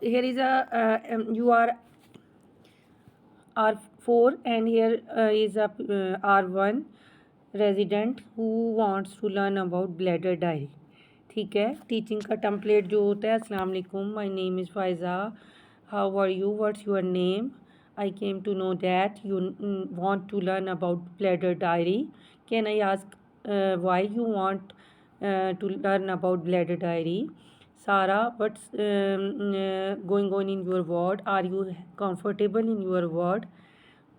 here is a you are R4 and here is a R1 resident who wants to learn about bladder diary. ठीक है, teaching का template जो होता है, अस्सलाम वालेकुम, my name is Faiza, how are you, what's your name, I came to know that you want to learn about bladder diary. Can I ask why you want to learn about bladder diary? Sarah, what's going on in your ward? Are you comfortable in your ward?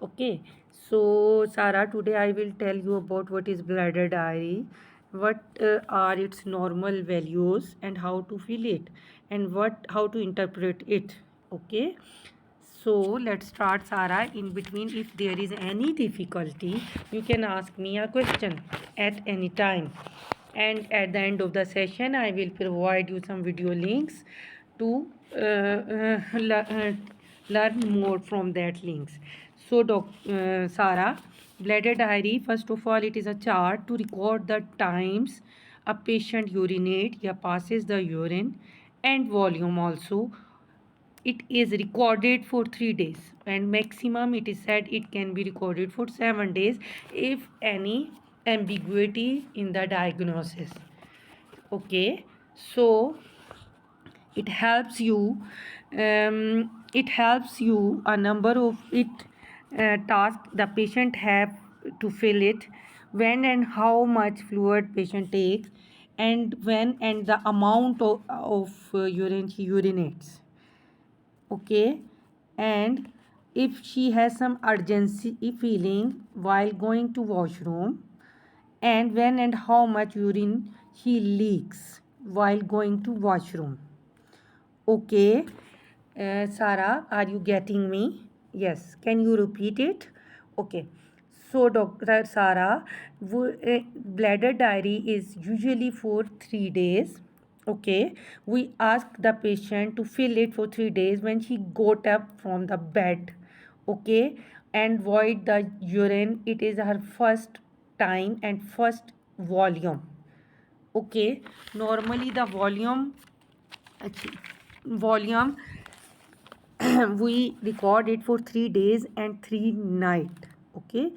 Okay, so Sarah, today I will tell you about what is bladder diary, what are its normal values and how to fill it, and how to interpret it. Okay, so let's start, Sarah. In between, if there is any difficulty, you can ask me a question at any time, and at the end of the session I will provide you some video links to learn more from that links. So Sarah, bladder diary, first of all, it is a chart to record the times a patient urinate या passes the urine and volume also. It is recorded for 3 days and maximum it is said it can be recorded for 7 days if any ambiguity in the diagnosis. Okay, so it helps you a number of tasks the patient have to fill it, when and how much fluid patient takes, and when and the amount of urine she urinates. Okay, and if she has some urgency feeling while going to washroom, and when and how much urine she leaks while going to washroom. Okay, Sarah, are you getting me? Yes. Can you repeat it? Okay. So, Dr. Sarah, bladder diary is usually for 3 days. Okay. We ask the patient to fill it for 3 days when she got up from the bed. Okay. And void the urine. It is her first time and first volume. Okay. Normally the volume we record it for 3 days and 3 nights. Okay,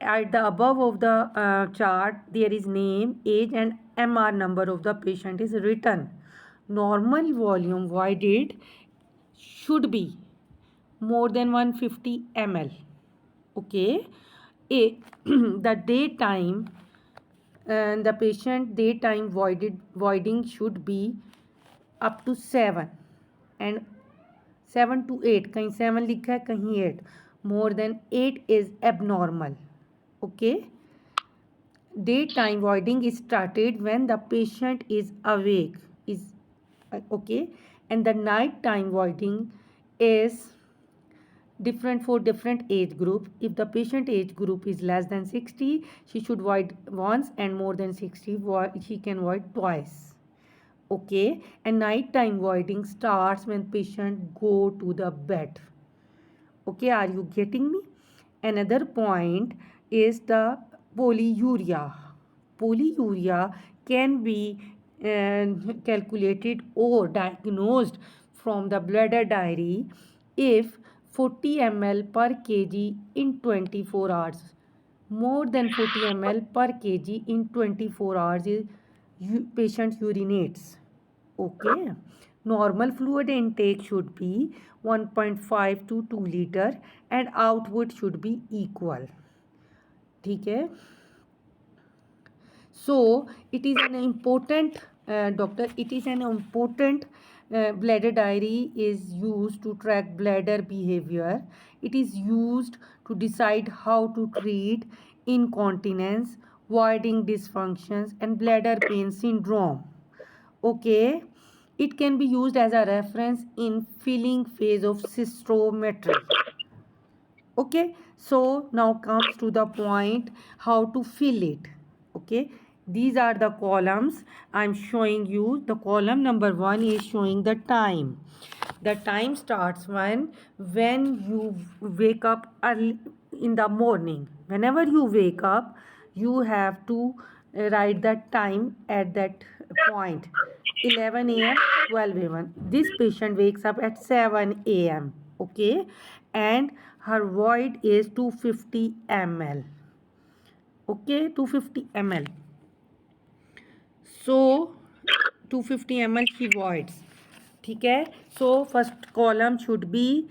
at the above of the chart there is name, age and MR number of the patient is written. Normal volume voided should be more than 150 ml. Okay, the daytime and the patient daytime voiding should be up to 7 and 7 to 8, कहीं 7 लिखा है कहीं 8, more than 8 is abnormal. Okay, daytime voiding is started when the patient is awake okay, and the night time voiding is different for different age group. If the patient age group is less than 60, she should void once, and more than 60 she can void twice. Okay, and nighttime voiding starts when patient go to the bed. Okay, are you getting me? Another point is the polyuria. Polyuria can be calculated or diagnosed from the bladder diary if 40 ml per kg in 24 hours. More than 40 ml per kg in 24 hours is patient urinates. Okay, normal fluid intake should be 1.5 to 2 liter and output should be equal. ठीक है, so it is an important doctor, it is an important bladder diary is used to track bladder behavior. It is used to decide how to treat incontinence, voiding dysfunctions and bladder pain syndrome. Okay, it can be used as a reference in filling phase of cystometry. Okay, so now comes to the point how to fill it. Okay, these are the columns I'm showing you. The column number 1 is showing the time. The time starts when you wake up early in the morning. Whenever you wake up, you have to write the time at that point. 11 a.m. 12 a.m. This patient wakes up at 7 a.m. Okay, and her void is 250 ml. Okay, 250 ml. So 250 ml she voids. ठीक है. So first column should be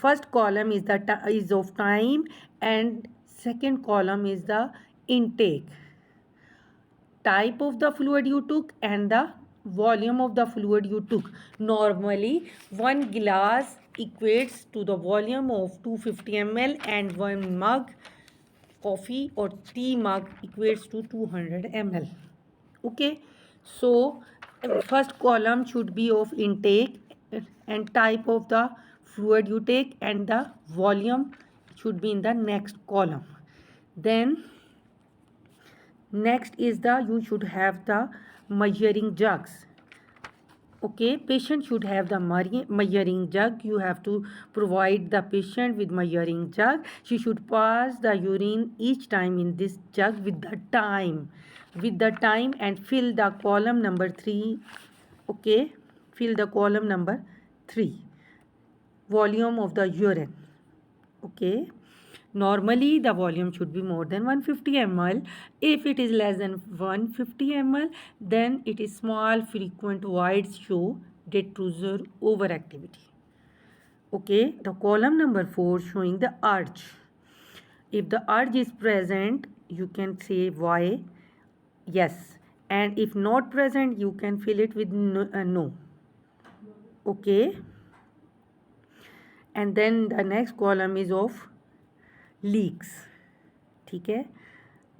first column is is of time, and second column is the intake, type of the fluid you took, and the volume of the fluid you took. Normally 1 glass equates to the volume of 250 ml, and 1 mug coffee or tea mug equates to 200 ml. Okay, so first column should be of intake and type of the fluid you take, and the volume should be in the next column. Then next is the you should have the measuring jugs. Okay, patient should have the measuring jug. You have to provide the patient with measuring jug. She should pass the urine each time in this jug with the time and fill the column number 3. Okay, fill the column number 3, volume of the urine. Okay, normally the volume should be more than 150 ml. If it is less than 150 ml, then it is small frequent voids show detrusor overactivity. Okay, the column number 4 showing the urge. If the urge is present, you can say why, yes, and if not present, you can fill it with no. Okay, and then the next column is of leaks. ठीक है,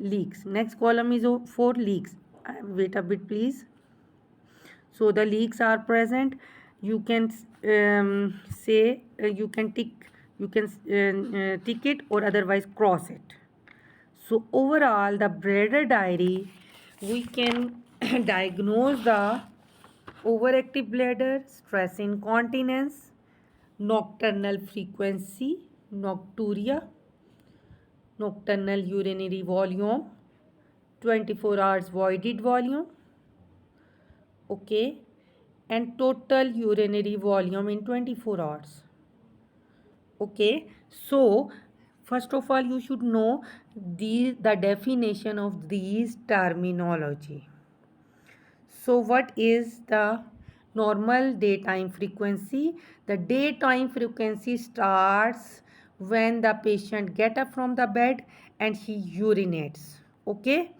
leaks. Next column is for leaks. Wait a bit please. So the leaks are present. You can say you can tick it or otherwise cross it. So overall, the Brader diary, we can diagnose the overactive bladder, stress incontinence, nocturnal frequency, nocturia, nocturnal urinary volume, 24 hours voided volume, okay, and total urinary volume in 24 hours. Okay, so first of all you should know the definition of these terminology. So what is the normal daytime frequency? The daytime frequency starts when the patient get up from the bed and he urinates. Okay,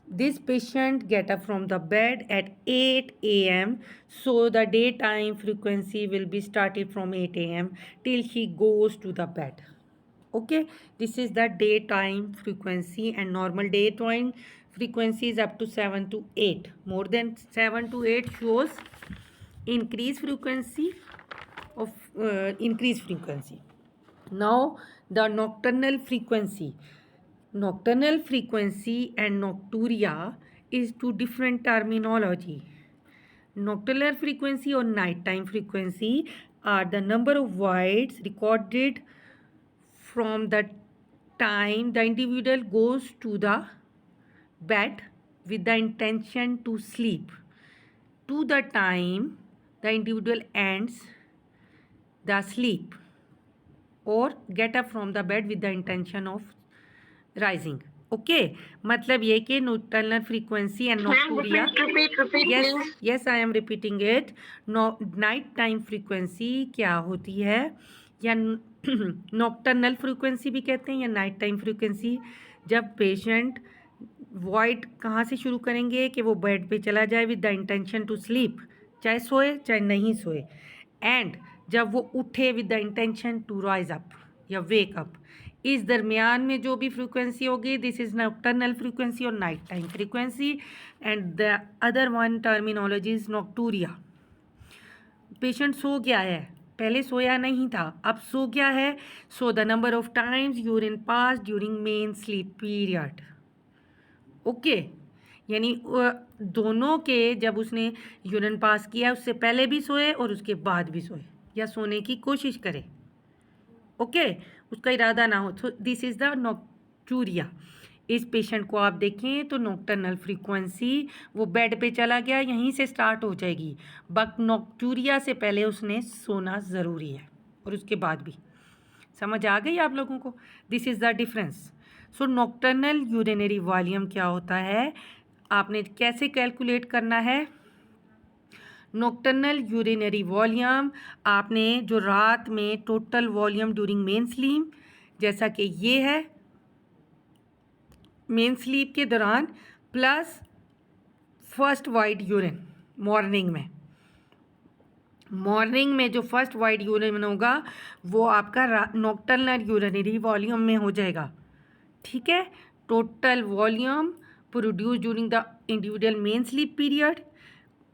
this patient get up from the bed at 8 a.m. So the daytime frequency will be started from 8 a.m. till he goes to the bed. Okay, this is the daytime frequency, and normal daytime frequency is up to 7 to 8. More than 7 to 8 shows increased frequency of increased frequency. Now the nocturnal frequency. Nocturnal frequency and nocturia is two different terminology. Nocturnal frequency or nighttime frequency are the number of voids recorded from the time the individual goes to the bed with the intention to sleep to the time the individual ends the sleep or get up from the bed with the intention of rising. Okay, मतलब ये कि nocturnal frequency and nocturia. Yes, I am repeating it. Night time frequency क्या होती है, या nocturnal frequency भी कहते हैं या नाइट टाइम फ्रीक्वेंसी. जब पेशेंट वॉइड कहाँ से शुरू करेंगे कि वो बेड पे चला जाए with the intention to sleep, चाहे सोए चाहे नहीं सोए, एंड जब वो उठे with the intention to rise up या वेक अप. इस दरमियान में जो भी फ्रीक्वेंसी होगी, दिस इज़ नॉक्टर्नल फ्रीक्वेंसी और night time frequency. And the other one terminology is nocturia. Patient सो गया है, पहले सोया नहीं था, अब सो गया है. So the number of times urine pass during main sleep period. Okay, यानी दोनों के जब उसने यूरिन पास किया उससे पहले भी सोए और उसके बाद भी सोए या सोने की कोशिश करे. ओके, उसका इरादा ना हो. So this is the nocturia. इस पेशेंट को आप देखें तो नॉक्टर्नल फ्रीक्वेंसी वो बेड पे चला गया, यहीं से स्टार्ट हो जाएगी, बट नॉक्टूरिया से पहले उसने सोना ज़रूरी है और उसके बाद भी। समझ आ गई आप लोगों को? This is the difference. So nocturnal urinary volume क्या होता है, आपने कैसे कैलकुलेट करना है? नॉक्टर्नल यूरिनरी वॉल्यूम आपने जो रात में total volume during main sleep, जैसा कि ये है मेन स्लीप के दौरान, plus first white urine morning में जो फर्स्ट वाइट यूरिन होगा वो आपका नॉक्टर्नल यूरिनरी वॉल्यूम में हो जाएगा। ठीक है, total volume produce during the individual main sleep period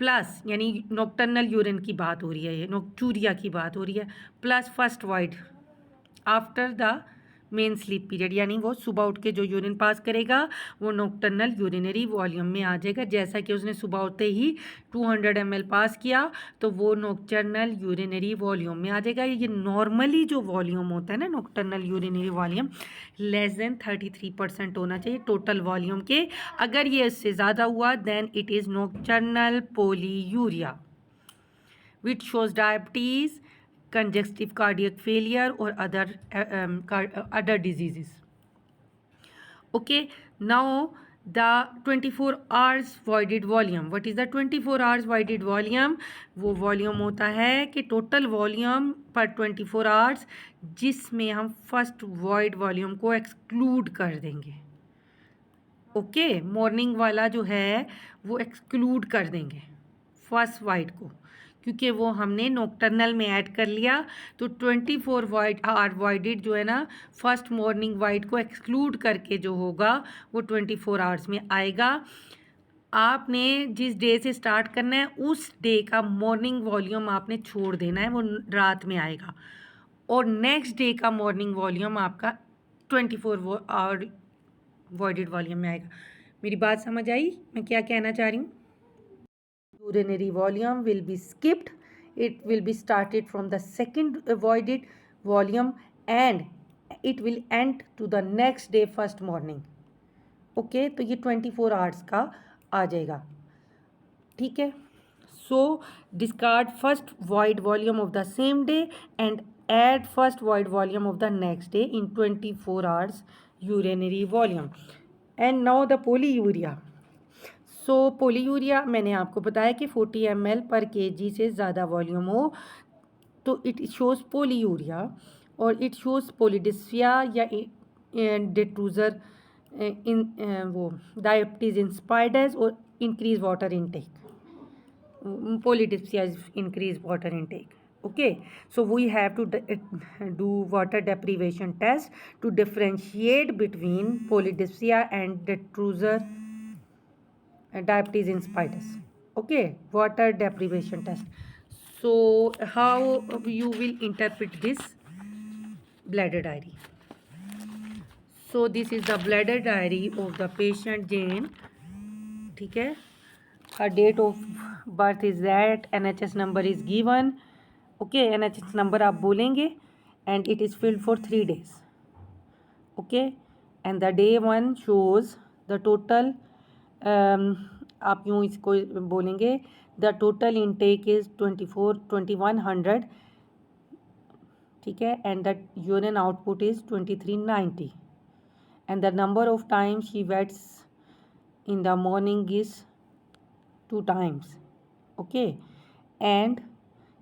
plus, यानी नॉक्टर्नल यूरिन की बात हो रही है, ये नॉक्टूरिया की बात हो रही है, plus first white after the main sleep period, यानी वो सुबह उठ के जो यूरिन पास करेगा वो नॉक्टर्नल यूरिनरी वॉल्यूम में आ जाएगा। जैसा कि उसने सुबह उठते ही 200 ml पास किया तो वो नॉक्टर्नल यूरिनरी वॉल्यूम में आ जाएगा। ये नॉर्मली जो वॉल्यूम होता है ना nocturnal urinary volume, less than 33% होना चाहिए टोटल वॉल्यूम के। अगर ये इससे ज़्यादा हुआ then it is nocturnal polyuria which shows diabetes, congestive cardiac failure or other diseases. Okay, now the 24 hours voided volume. What is the 24 hours voided volume? वो volume होता है कि टोटल वॉल्यूम पर 24 आवर्स जिसमें हम फर्स्ट वॉइड वॉल्यूम को exclude कर देंगे। ओके, मॉर्निंग वाला जो है वो एक्सक्लूड कर देंगे फर्स्ट वाइड को, क्योंकि वो हमने नॉक्टर्नल में ऐड कर लिया। तो 24 वाइड आर वाइडेड जो है ना, फर्स्ट मॉर्निंग वाइड को एक्सक्लूड करके जो होगा वो 24 आवर्स में आएगा। आपने जिस डे से स्टार्ट करना है उस डे का मॉर्निंग वॉल्यूम आपने छोड़ देना है, वो रात में आएगा, और नेक्स्ट डे का मॉर्निंग वॉल्यूम आपका 24 आवर वॉइडेड वॉल्यूम में आएगा। मेरी बात समझ आई मैं क्या कहना चाह रही हूँ? Urinary volume will be skipped. It will be started from the second voided volume and it will end to the next day first morning. Okay, तो ये 24 आवर्स का आ जाएगा। ठीक है, so discard first void volume of the same day and add first void volume of the next day in 24 hours urinary volume. And now the polyuria. So polyuria मैंने आपको बताया कि 40 ml पर kg से ज़्यादा वॉल्यूम हो तो it shows polyuria, और इट शोज़ पोलीडिस्फिया या डिट्रूजर इन वो डायबिटीज़ इंस्पायर्स और increase water intake. Polydipsia is increase water intake. Okay, so we have to do water deprivation test to differentiate between polydipsia and detrusor diabetes insipidus. Okay, water deprivation test. So how you will interpret this bladder diary? So this is the bladder diary of the patient Jane. ठीक है, her date of birth is that, NHS number is given. Okay, NHS number आप बोलेंगे and it is filled for 3 days. Okay, and the day 1 shows the total आप यूँ इसको बोलेंगे the total intake is 2100. ठीक है, and the urine output is 2390 and the number of times she wets in the morning is 2 times. Okay, and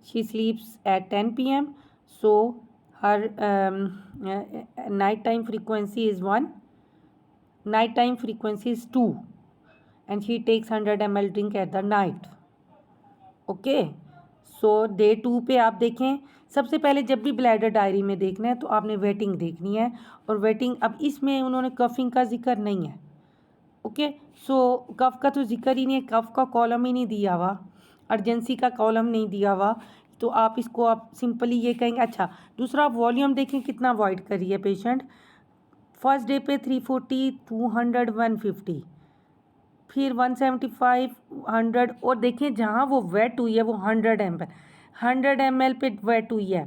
she sleeps at 10 p.m. so her nighttime frequency is 1, nighttime frequency is 2, and she takes 100 ml drink at the night. Okay, so day 2 पे आप देखें, सबसे पहले जब भी bladder diary में देखना है तो आपने वेटिंग देखनी है, और वेटिंग अब इसमें उन्होंने कफिंग का जिक्र नहीं है. ओके, सो कफ का तो जिक्र ही नहीं है, कफ का कॉलम ही नहीं दिया हुआ, अर्जेंसी का कॉलम नहीं दिया हुआ, तो आप इसको आप सिंपली ये कहेंगे. अच्छा, दूसरा वॉल्यूम देखें कितना अवॉइड कर रही है पेशेंट. फर्स्ट डे पे 340, 200, 150, फिर 175, 100, और देखें जहाँ वो वेट हुई है वो 100 ml पे वेट हुई है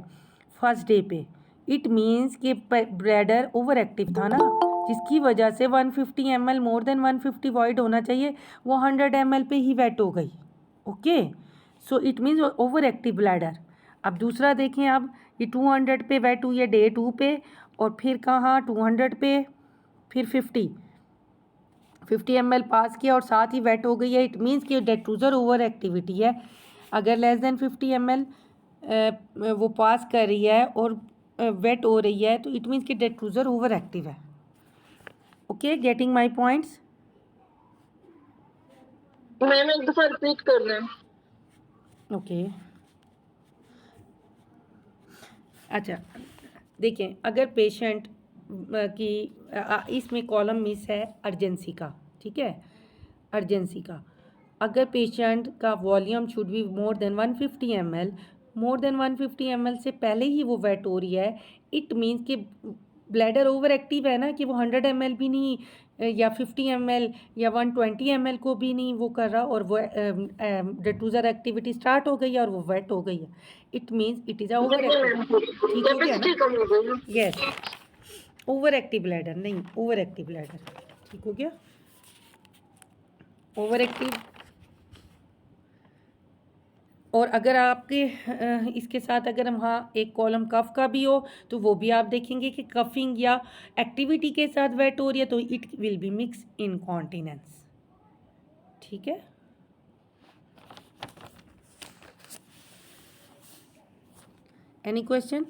फर्स्ट डे पे. इट मीन्स कि ब्लैडर ओवर एक्टिव था ना, जिसकी वजह से 150 ml मोर देन 150 वॉइड होना चाहिए, वो 100 ml पे ही वेट हो गई। Okay, so it means over active bladder. अब दूसरा देखें, अब ये 200 पे वेट हुई है डे 2 पे, और फिर कहाँ 200 पे, फिर 50 ml पास किया और साथ ही वेट हो गई है। इट मीन्स कि डेट्रूजर ओवर एक्टिविटी है। अगर लेस देन 50 ml वो पास कर रही है और वेट हो रही है, तो इट मीन्स कि डेट्रूजर ओवर एक्टिव है। Okay, getting my points? Ma'am एक दफा रिपीट कर लें। ओके, अच्छा देखें, अगर पेशेंट की इसमें कॉलम मिस है अर्जेंसी का, ठीक है, अर्जेंसी का। अगर पेशेंट का volume should be more than 150 ml, more than 150 ml से पहले ही वो वेट हो रही है, इट मीन्स कि ब्लैडर ओवर एक्टिव है ना, कि वो 100 ml भी नहीं या 50 ml या 120 ml को भी नहीं वो कर रहा, और वो डेट्रूजर एक्टिविटी स्टार्ट हो गई है और वो वेट हो गई है। It means it is a over active. ठीक हो गया ना? कम हो गई। यस, ओवर एक्टिव ब्लैडर नहीं, ओवर एक्टिव ब्लैडर। ठीक हो गया, ओवर एक्टिव। और अगर आपके इसके साथ अगर हम हाँ एक कॉलम कफ का भी हो, तो वो भी आप देखेंगे कि कफिंग या एक्टिविटी के साथ वेट हो रही है, तो it will be mix incontinence. ठीक है, एनी क्वेश्चन?